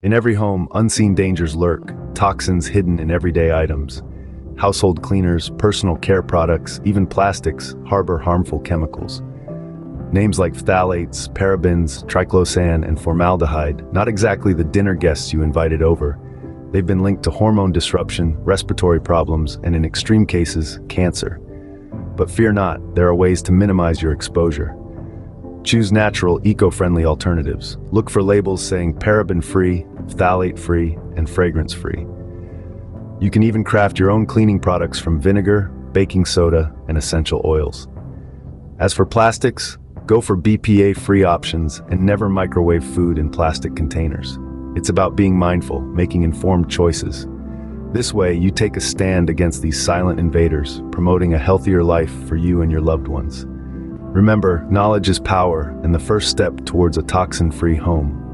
In every home, unseen dangers lurk, toxins hidden in everyday items. Household cleaners, personal care products, even plastics harbor harmful chemicals. Names like phthalates, parabens, triclosan, and formaldehyde, not exactly the dinner guests you invited over. They've been linked to hormone disruption, respiratory problems, and in extreme cases, cancer. But fear not, there are ways to minimize your exposure. Choose natural, eco-friendly alternatives. Look for labels saying paraben-free, phthalate-free, and fragrance-free. You can even craft your own cleaning products from vinegar, baking soda, and essential oils. As for plastics, go for BPA-free options and never microwave food in plastic containers. It's about being mindful, making informed choices. This way, you take a stand against these silent invaders, promoting a healthier life for you and your loved ones. Remember, knowledge is power, and the first step towards a toxin-free home